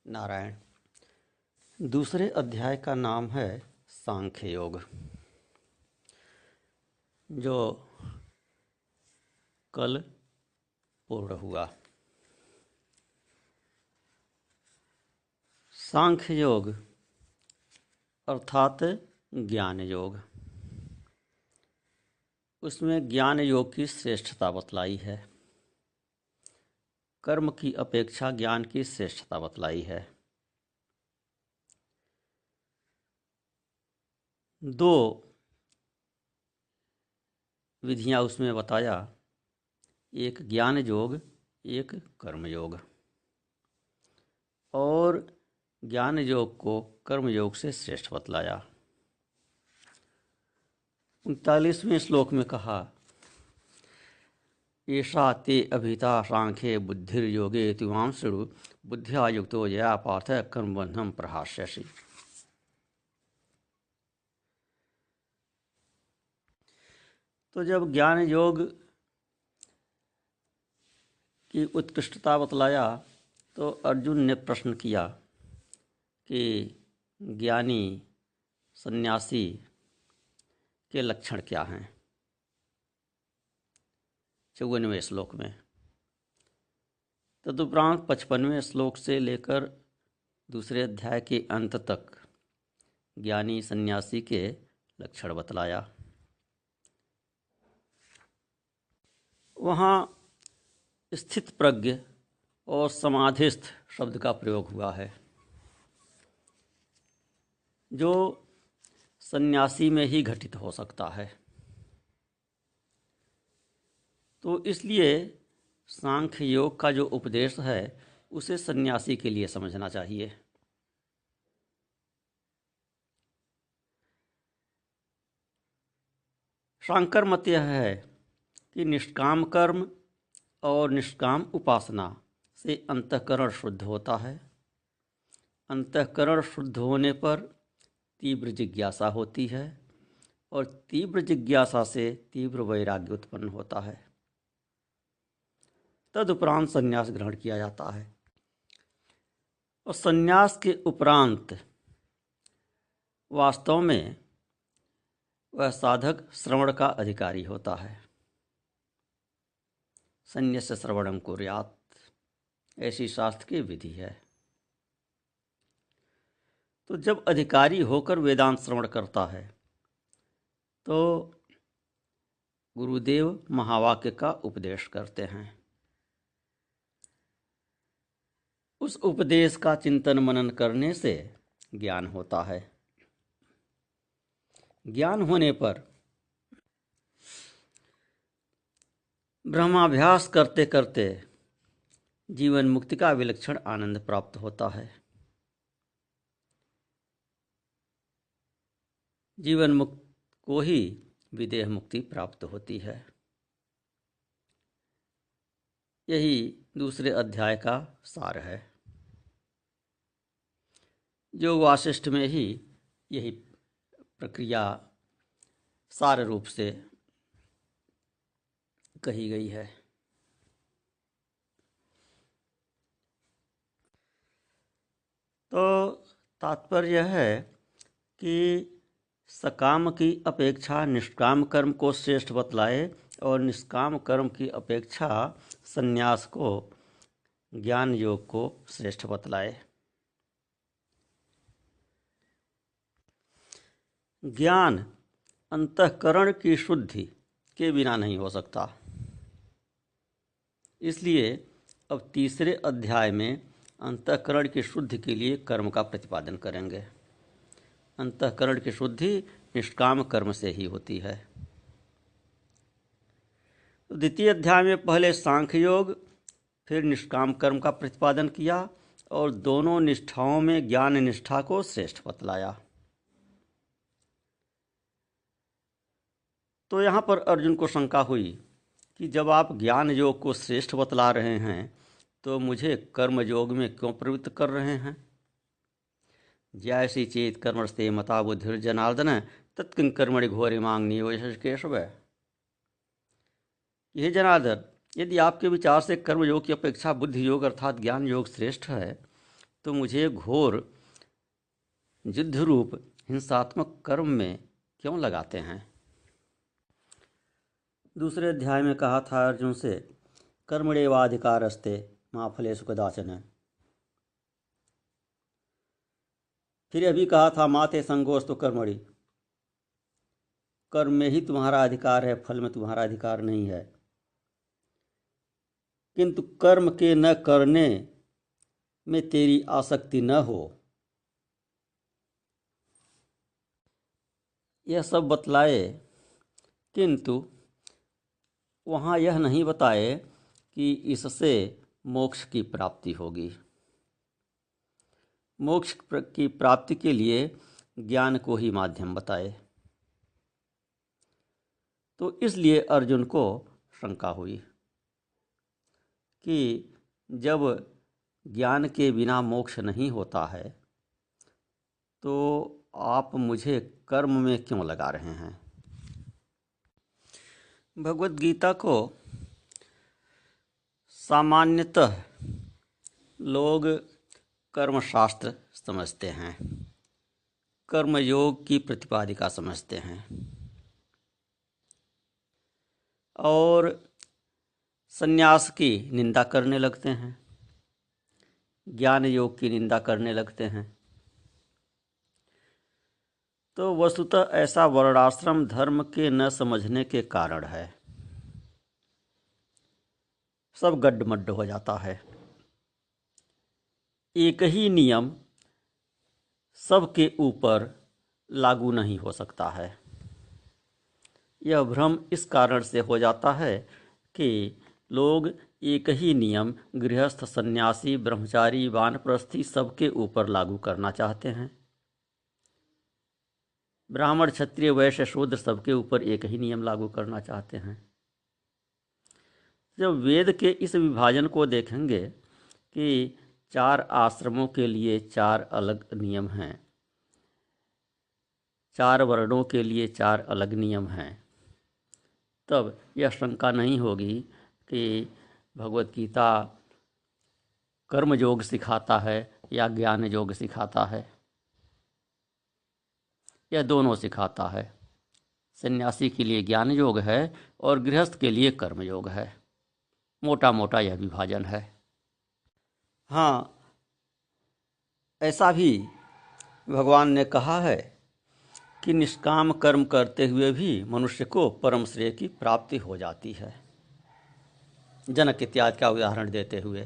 नारायण। दूसरे अध्याय का नाम है सांख्य योग, जो कल पूर्ण हुआ। सांख्य योग अर्थात ज्ञान योग, उसमें ज्ञान योग की श्रेष्ठता बतलाई है। कर्म की अपेक्षा ज्ञान की श्रेष्ठता बतलाई है। दो विधियां उसमें बताया, एक ज्ञान योग, एक कर्म योग। और ज्ञान योग को कर्म योग से श्रेष्ठ बतलाया। 39वें श्लोक में कहा, एषा ते अभिता सांख्ये बुद्धिर्योगे तिमां शृणु बुद्ध्या युक्तो यया पार्थ कर्मबन्धं प्रहास्यसि। तो जब ज्ञान योग की उत्कृष्टता बतलाया तो अर्जुन ने प्रश्न किया कि ज्ञानी सन्यासी के लक्षण क्या हैं। 54वें श्लोक में। तदुपरांत 55वें श्लोक से लेकर दूसरे अध्याय के अंत तक ज्ञानी सन्यासी के लक्षण बतलाया। वहाँ स्थित प्रज्ञ और समाधिस्थ शब्द का प्रयोग हुआ है, जो सन्यासी में ही घटित हो सकता है। तो इसलिए सांख्य योग का जो उपदेश है उसे सन्यासी के लिए समझना चाहिए। शांकर मत यह है कि निष्काम कर्म और निष्काम उपासना से अंतःकरण शुद्ध होता है। अंतःकरण शुद्ध होने पर तीव्र जिज्ञासा होती है और तीव्र जिज्ञासा से तीव्र वैराग्य उत्पन्न होता है। तदुपरांत संन्यास ग्रहण किया जाता है और संन्यास के उपरांत वास्तव में वह साधक श्रवण का अधिकारी होता है। संन्यस्य श्रवणम कुर्यात्, ऐसी शास्त्र की विधि है। तो जब अधिकारी होकर वेदांत श्रवण करता है तो गुरुदेव महावाक्य का उपदेश करते हैं। उस उपदेश का चिंतन मनन करने से ज्ञान होता है। ज्ञान होने पर ब्रह्माभ्यास करते करते जीवन मुक्ति का विलक्षण आनंद प्राप्त होता है। जीवन मुक्त को ही विदेह मुक्ति प्राप्त होती है। यही दूसरे अध्याय का सार है, जो वासिष्ठ में ही यही प्रक्रिया सार रूप से कही गई है। तो तात्पर्य है कि सकाम की अपेक्षा निष्काम कर्म को श्रेष्ठ बतलाए और निष्काम कर्म की अपेक्षा संन्यास को, ज्ञान योग को श्रेष्ठ बतलाए। ज्ञान अंतःकरण की शुद्धि के बिना नहीं हो सकता। इसलिए अब तीसरे अध्याय में अंतःकरण की शुद्धि के लिए कर्म का प्रतिपादन करेंगे। अंतःकरण की शुद्धि निष्काम कर्म से ही होती है। तो द्वितीय अध्याय में पहले सांख्य योग, फिर निष्काम कर्म का प्रतिपादन किया और दोनों निष्ठाओं में ज्ञान निष्ठा को श्रेष्ठ बतलाया। तो यहाँ पर अर्जुन को शंका हुई कि जब आप ज्ञान योग को श्रेष्ठ बतला रहे हैं तो मुझे कर्म योग में क्यों प्रवृत्त कर रहे हैं। जैसी चेत कर्मस्ते मता बुद्धिर्जनार्दन तत्किं कर्मणि घोरे मांग नियोजश केशव। यह जनार्दन, यदि आपके विचार से कर्म योग की अपेक्षा बुद्धि योग अर्थात ज्ञान योग श्रेष्ठ है तो मुझे घोर युद्ध रूप हिंसात्मक कर्म में क्यों लगाते हैं? दूसरे अध्याय में कहा था अर्जुन से, कर्मण्येवाधिकारस्ते मा फलेषु कदाचन। फिर अभी कहा था, माते संगोस्तु कर्मणि, कर्म में ही तुम्हारा अधिकार है, फल में तुम्हारा अधिकार नहीं है। किंतु कर्म के न करने में तेरी आसक्ति न हो, यह सब बतलाए, किंतु वहाँ यह नहीं बताए कि इससे मोक्ष की प्राप्ति होगी। मोक्ष की प्राप्ति के लिए ज्ञान को ही माध्यम बताए। तो इसलिए अर्जुन को शंका हुई कि जब ज्ञान के बिना मोक्ष नहीं होता है तो आप मुझे कर्म में क्यों लगा रहे हैं? भगवत गीता को सामान्यतः लोग कर्मशास्त्र समझते हैं, कर्मयोग की प्रतिपादिका समझते हैं और संन्यास की निंदा करने लगते हैं, ज्ञान योग की निंदा करने लगते हैं। तो वस्तुतः ऐसा वर्णाश्रम धर्म के न समझने के कारण है, सब गड्ढमड्ढ हो जाता है। एक ही नियम सबके ऊपर लागू नहीं हो सकता है। यह भ्रम इस कारण से हो जाता है कि लोग एक ही नियम गृहस्थ, सन्यासी, ब्रह्मचारी, वानप्रस्थी सबके ऊपर लागू करना चाहते हैं। ब्राह्मण, क्षत्रिय, वैश्य, शूद्र सबके ऊपर एक ही नियम लागू करना चाहते हैं। जब वेद के इस विभाजन को देखेंगे कि 4 आश्रमों के लिए 4 अलग नियम हैं, 4 वर्णों के लिए 4 अलग नियम हैं, तब यह शंका नहीं होगी कि भगवत गीता कर्म योग सिखाता है या ज्ञान योग सिखाता है। यह दोनों सिखाता है। सन्यासी के लिए ज्ञान योग है और गृहस्थ के लिए कर्म योग है। मोटा मोटा यह विभाजन है। हाँ, ऐसा भी भगवान ने कहा है कि निष्काम कर्म करते हुए भी मनुष्य को परम श्रेय की प्राप्ति हो जाती है, जनक इत्यादि का उदाहरण देते हुए।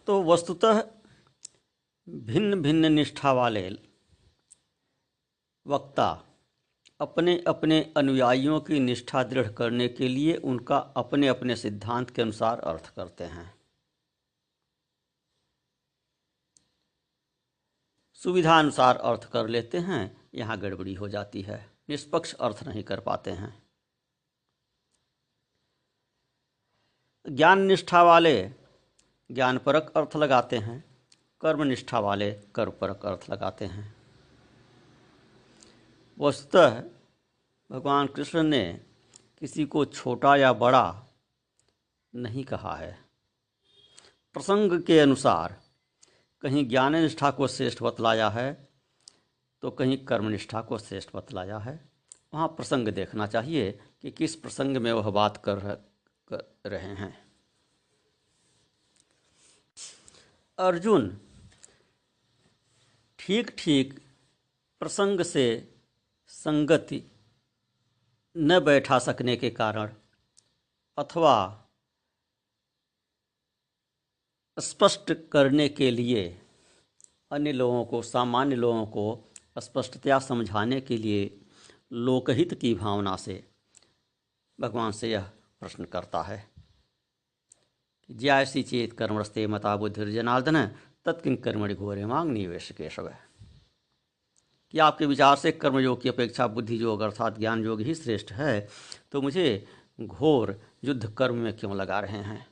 तो वस्तुतः भिन्न भिन्न निष्ठा वाले वक्ता अपने अपने अनुयायियों की निष्ठा दृढ़ करने के लिए उनका अपने अपने सिद्धांत के अनुसार अर्थ करते हैं। सुविधा अनुसार अर्थ कर लेते हैं, यहाँ गड़बड़ी हो जाती है, निष्पक्ष अर्थ नहीं कर पाते हैं। ज्ञान निष्ठा वाले ज्ञानपरक अर्थ लगाते हैं, कर्म निष्ठा वाले कर्मपरक अर्थ लगाते हैं। वस्तुतः भगवान कृष्ण ने किसी को छोटा या बड़ा नहीं कहा है। प्रसंग के अनुसार कहीं ज्ञान निष्ठा को श्रेष्ठ बतलाया है तो कहीं कर्मनिष्ठा को श्रेष्ठ बतलाया है। वहाँ प्रसंग देखना चाहिए कि किस प्रसंग में वह बात कर रहे हैं। अर्जुन ठीक ठीक प्रसंग से संगति न बैठा सकने के कारण अथवा स्पष्ट करने के लिए अन्य लोगों को, सामान्य लोगों को स्पष्टतया समझाने के लिए लोकहित की भावना से भगवान से यह प्रश्न करता है कि ज्यायसी चेत कर्मणस्ते मता बुद्धिर्जनार्दन तत्किं कर्मणि घोरे मांग निवेश केशव। कि आपके विचार से कर्मयोग की अपेक्षा बुद्धि योग अर्थात ज्ञान योग ही श्रेष्ठ है, तो मुझे घोर युद्ध कर्म में क्यों लगा रहे हैं?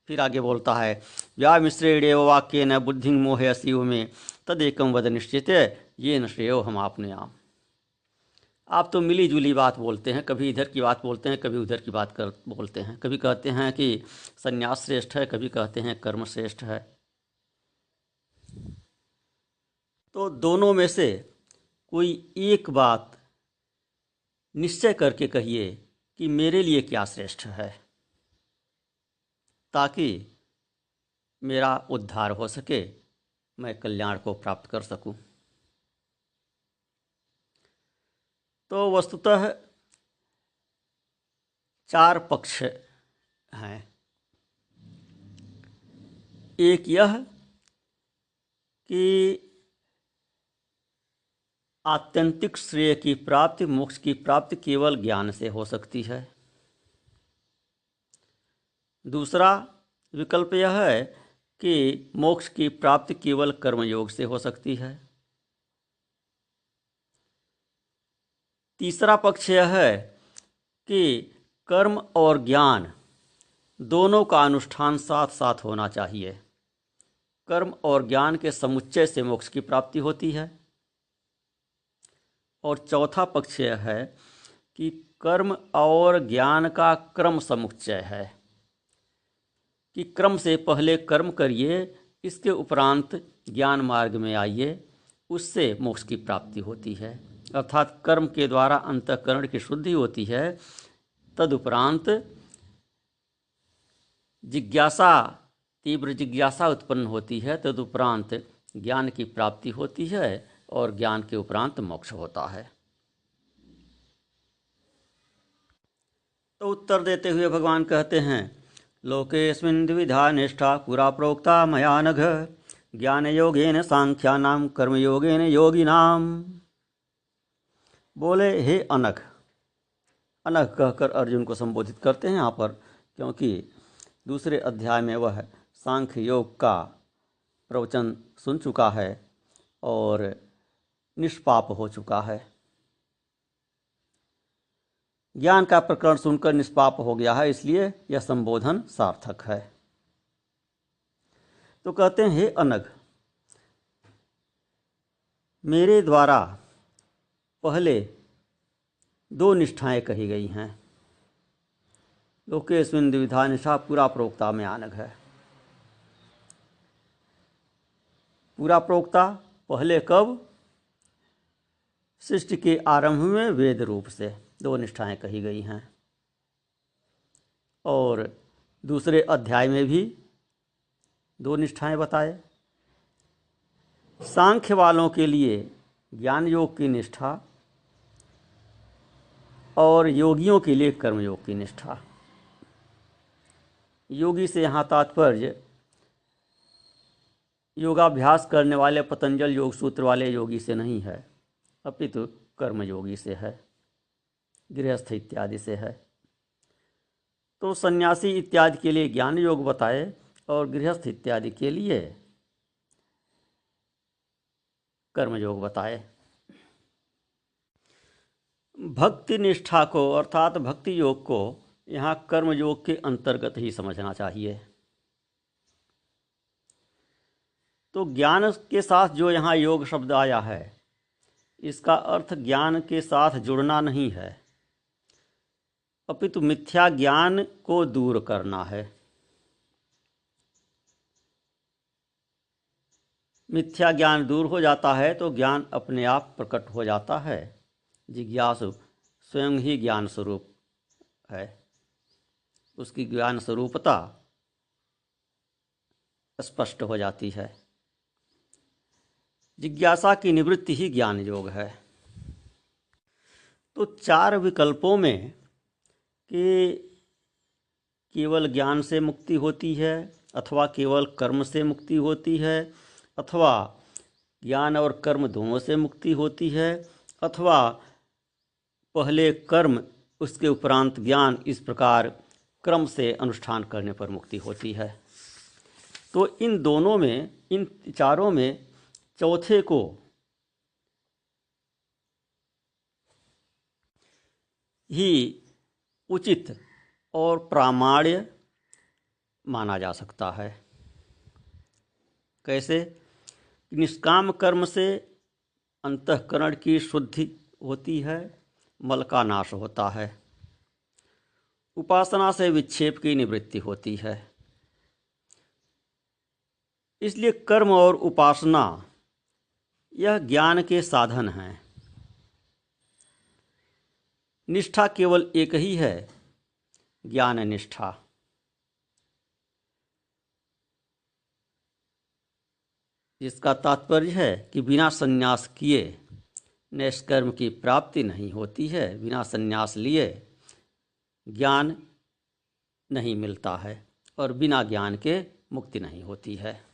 फिर आगे बोलता है, व्यामिश्रेणेव वाक्येन बुद्धिं मोहयसीव में तदेकं वद निश्चित ये न श्रेयो हम आपनुयाम। आप तो मिली जुली बात बोलते हैं, कभी इधर की बात बोलते हैं, कभी उधर की बात बोलते हैं। कभी कहते हैं कि संन्यास श्रेष्ठ है, कभी कहते हैं कर्म श्रेष्ठ है। तो दोनों में से कोई एक बात निश्चय करके कहिए कि मेरे लिए क्या श्रेष्ठ है, ताकि मेरा उद्धार हो सके, मैं कल्याण को प्राप्त कर सकूं। तो वस्तुतः 4 पक्ष हैं। एक यह कि आत्यंतिक श्रेय की प्राप्ति, मोक्ष की प्राप्ति केवल ज्ञान से हो सकती है। दूसरा विकल्प यह है कि मोक्ष की प्राप्ति केवल कर्मयोग से हो सकती है। तीसरा पक्ष यह है कि कर्म और ज्ञान दोनों का अनुष्ठान साथ साथ होना चाहिए। कर्म और ज्ञान के समुच्चय से मोक्ष की प्राप्ति होती है। और चौथा पक्ष यह है कि कर्म और ज्ञान का क्रम समुच्चय है, कि क्रम से पहले कर्म करिए, इसके उपरांत ज्ञान मार्ग में आइए, उससे मोक्ष की प्राप्ति होती है। अर्थात कर्म के द्वारा अंतःकरण की शुद्धि होती है, तदुपरांत जिज्ञासा, तीव्र जिज्ञासा उत्पन्न होती है, तदुपरांत ज्ञान की प्राप्ति होती है और ज्ञान के उपरांत मोक्ष होता है। तो उत्तर देते हुए भगवान कहते हैं, लोकेस्मिन् द्विविधा निष्ठा पुरा प्रोक्ता मया नघ, ज्ञान योगेन सांख्यानाम कर्म योगेन योगिनाम। बोले, हे अनघ। अनघ कहकर अर्जुन को संबोधित करते हैं यहाँ पर, क्योंकि दूसरे अध्याय में वह सांख्य योग का प्रवचन सुन चुका है और निष्पाप हो चुका है। ज्ञान का प्रकरण सुनकर निष्पाप हो गया है, इसलिए यह संबोधन सार्थक है। तो कहते हैं, हे अनघ, मेरे द्वारा पहले 2 निष्ठाएं कही गई हैं। लोकेस्मिन् द्विविधा निष्ठा पुरा प्रोक्ता में अनघ है। पूरा प्रोक्ता पहले कब? सृष्टि के आरंभ में वेद रूप से 2 निष्ठाएं कही गई हैं। और दूसरे अध्याय में भी 2 निष्ठाएं बताए। सांख्य वालों के लिए ज्ञान योग की निष्ठा और योगियों के लिए कर्मयोग की निष्ठा। योगी से यहाँ तात्पर्य योगाभ्यास करने वाले पतंजल योग सूत्र वाले योगी से नहीं है, अपितु कर्मयोगी से है, गृहस्थ इत्यादि से है। तो सन्यासी इत्यादि के लिए ज्ञान योग बताए और गृहस्थ इत्यादि के लिए कर्मयोग बताए। भक्ति निष्ठा को अर्थात भक्ति योग को यहाँ कर्मयोग के अंतर्गत ही समझना चाहिए। तो ज्ञान के साथ जो यहाँ योग शब्द आया है, इसका अर्थ ज्ञान के साथ जुड़ना नहीं है, अपितु मिथ्या ज्ञान को दूर करना है। मिथ्या ज्ञान दूर हो जाता है तो ज्ञान अपने आप प्रकट हो जाता है। जिज्ञासु स्वयं ही ज्ञान स्वरूप है, उसकी ज्ञान स्वरूपता स्पष्ट हो जाती है। जिज्ञासा की निवृत्ति ही ज्ञान योग है। तो 4 विकल्पों में कि केवल ज्ञान से मुक्ति होती है, अथवा केवल कर्म से मुक्ति होती है, अथवा ज्ञान और कर्म दोनों से मुक्ति होती है, अथवा पहले कर्म उसके उपरांत ज्ञान, इस प्रकार क्रम से अनुष्ठान करने पर मुक्ति होती है। तो इन दोनों में, इन 4 में चौथे को ही उचित और प्रामाण्य माना जा सकता है। कैसे? निष्काम कर्म से अंतःकरण की शुद्धि होती है मल का नाश होता है। उपासना से विक्षेप की निवृत्ति होती है। इसलिए कर्म और उपासना यह ज्ञान के साधन हैं। निष्ठा केवल एक ही है, ज्ञान निष्ठा। इसका तात्पर्य है कि बिना संन्यास किए निष्कर्म की प्राप्ति नहीं होती है, बिना संन्यास लिए ज्ञान नहीं मिलता है और बिना ज्ञान के मुक्ति नहीं होती है।